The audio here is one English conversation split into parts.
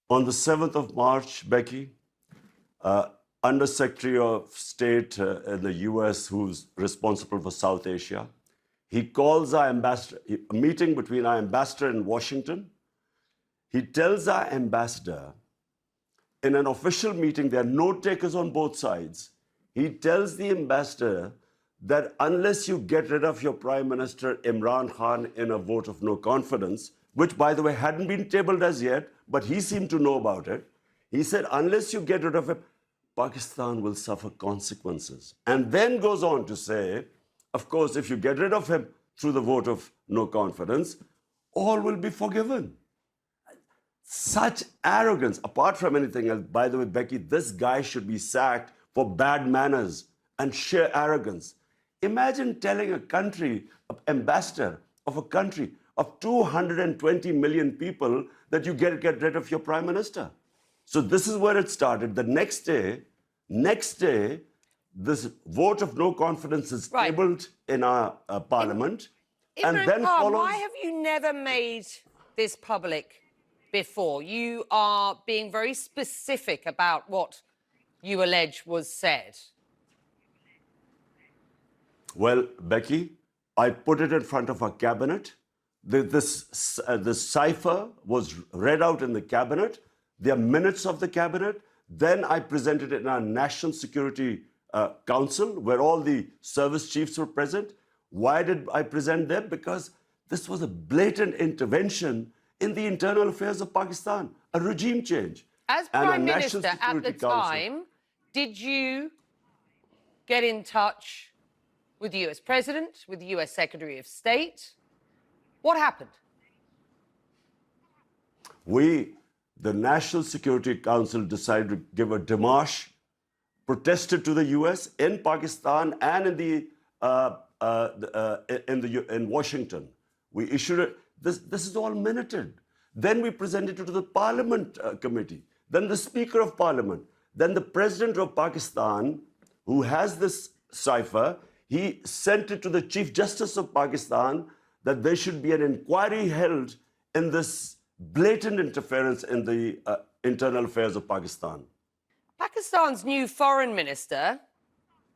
On the 7th of March, Becky, Under Secretary of State in the US, who's responsible for South Asia, he calls our ambassador, a meeting between our ambassador in Washington. He tells our ambassador in an official meeting, there are note takers on both sides. He tells the ambassador that unless you get rid of your Prime Minister Imran Khan in a vote of no confidence, which, by the way, hadn't been tabled as yet, but he seemed to know about it, he said, unless you get rid of him, Pakistan will suffer consequences. And then goes on to say, of course, if you get rid of him through the vote of no confidence, all will be forgiven. Such arrogance, apart from anything else. By the way, Becky, this guy should be sacked for bad manners and sheer arrogance. Imagine telling a country, an ambassador of a country of 220 million people that you get rid of your prime minister. So this is where it started. The next day, this vote of no confidence is tabled in our parliament. And then follows... Why have you never made this public before? You are being very specific about what you allege was said. Well, Becky, I put it in front of our cabinet. The cipher was read out in the cabinet. There are minutes of the cabinet. Then I presented it in our National Security Council, where all the service chiefs were present. Why did I present them? Because this was a blatant intervention in the internal affairs of Pakistan, a regime change. As Prime Minister at the time, did you get in touch with the US President, with the US Secretary of State? What happened? The National Security Council decided to give a démarche, protested to the US in Pakistan and in Washington. We issued it. This is all minuted. Then we presented it to the Parliament Committee, then the Speaker of Parliament, then the President of Pakistan, who has this cipher, he sent it to the Chief Justice of Pakistan that there should be an inquiry held in this blatant interference in the internal affairs of Pakistan. Pakistan's new foreign minister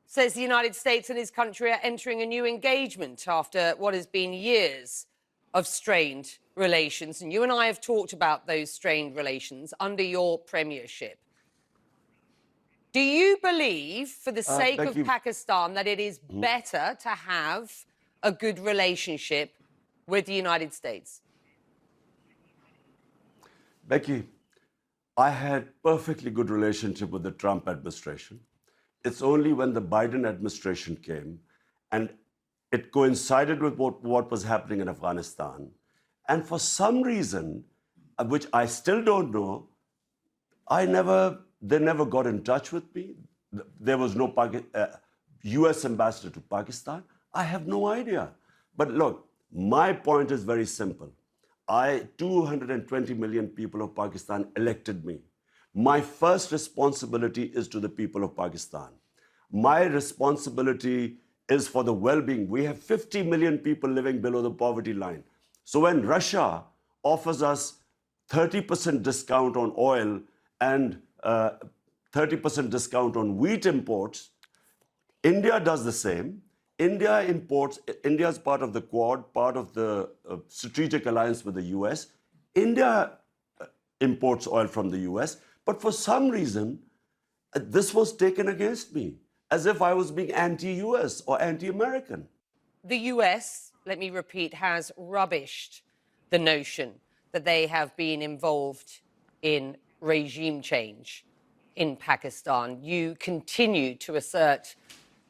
says the United States and his country are entering a new engagement after what has been years of strained relations. And you and I have talked about those strained relations under your premiership. Do you believe, for the sake of Pakistan, that it is better to have a good relationship with the United States? Becky, I had perfectly good relationship with the Trump administration. It's only when the Biden administration came and it coincided with what was happening in Afghanistan. And for some reason, which I still don't know, they never got in touch with me. There was no US ambassador to Pakistan. I have no idea. But look, my point is very simple. 220 million people of Pakistan elected me. My first responsibility is to the people of Pakistan. My responsibility is for the well-being. We have 50 million people living below the poverty line. So when Russia offers us 30% discount on oil and 30% discount on wheat imports, India does the same. India is part of the Quad, part of the strategic alliance with the US. India imports oil from the US, but for some reason, this was taken against me, as if I was being anti-US or anti-American. The US, let me repeat, has rubbished the notion that they have been involved in regime change in Pakistan. You continue to assert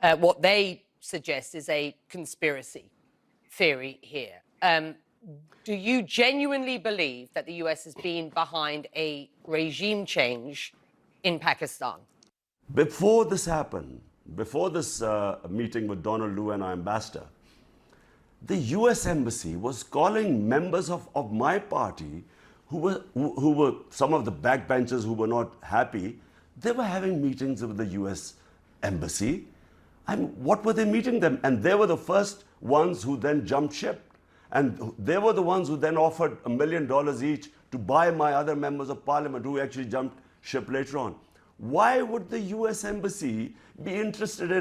what they suggest is a conspiracy theory here. Do you genuinely believe that the US has been behind a regime change in Pakistan? Before this happened, before this meeting with Donald Lu and our ambassador, the US embassy was calling members of my party who were some of the backbenchers who were not happy. They were having meetings with the US embassy. What were they meeting them? And they were the first ones who then jumped ship. And they were the ones who then offered $1 million each to buy my other members of parliament who actually jumped ship later on. Why would the US Embassy be interested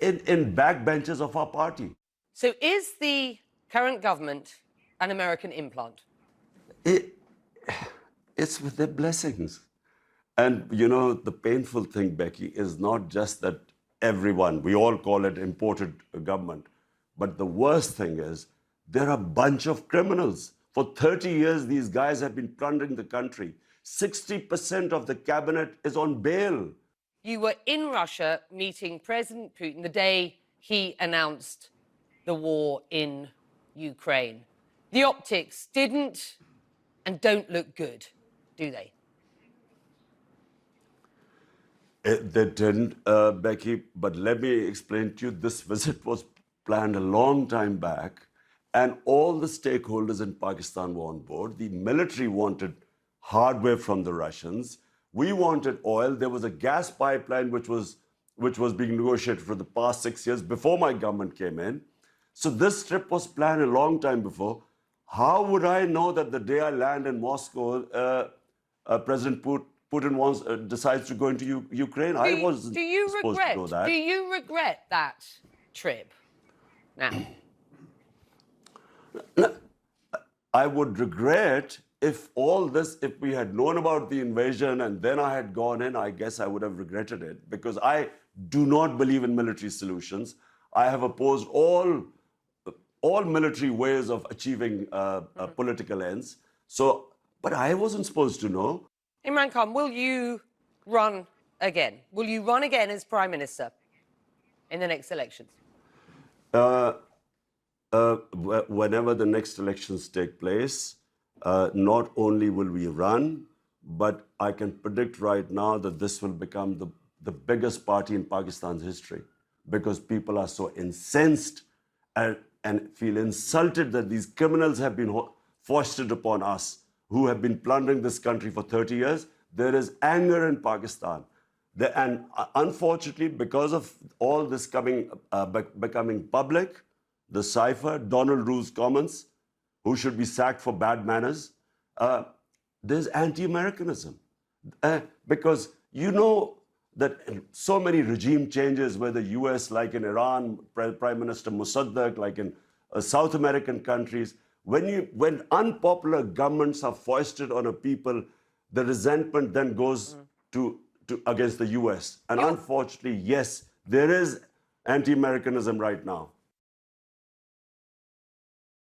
in backbenchers of our party? So is the current government an American implant? It's with their blessings. And, you know, the painful thing, Becky, is not just that everyone, we all call it imported government, but the worst thing is there are a bunch of criminals. For 30 years, these guys have been plundering the country. 60% of the cabinet is on bail. You were in Russia meeting President Putin the day he announced the war in Ukraine. The optics didn't and don't look good, do they? They didn't, Becky, but let me explain to you, this visit was planned a long time back, and all the stakeholders in Pakistan were on board. The military wanted hardware from the Russians. We wanted oil. There was a gas pipeline which was being negotiated for the past 6 years before my government came in. So this trip was planned a long time before. How would I know that the day I land in Moscow, President Putin decides to go into Ukraine? I wasn't supposed to know that. Do you regret that trip now? I would regret if we had known about the invasion and then I had gone in, I guess I would have regretted it, because I do not believe in military solutions. I have opposed all military ways of achieving political ends. So, but I wasn't supposed to know. Imran Khan, will you run again? Will you run again as Prime Minister in the next elections? Whenever the next elections take place, not only will we run, but I can predict right now that this will become the biggest party in Pakistan's history, because people are so incensed and feel insulted that these criminals have been foisted upon us, who have been plundering this country for 30 years. There is anger in Pakistan. And unfortunately, because of all this becoming public, the cipher, Donald Rue's comments, who should be sacked for bad manners, there's anti-Americanism. Because you know that so many regime changes, whether US, like in Iran, Prime Minister Mossadegh, like in South American countries, when unpopular governments are foisted on a people, the resentment then goes to against the US. And unfortunately, yes, there is anti-Americanism right now.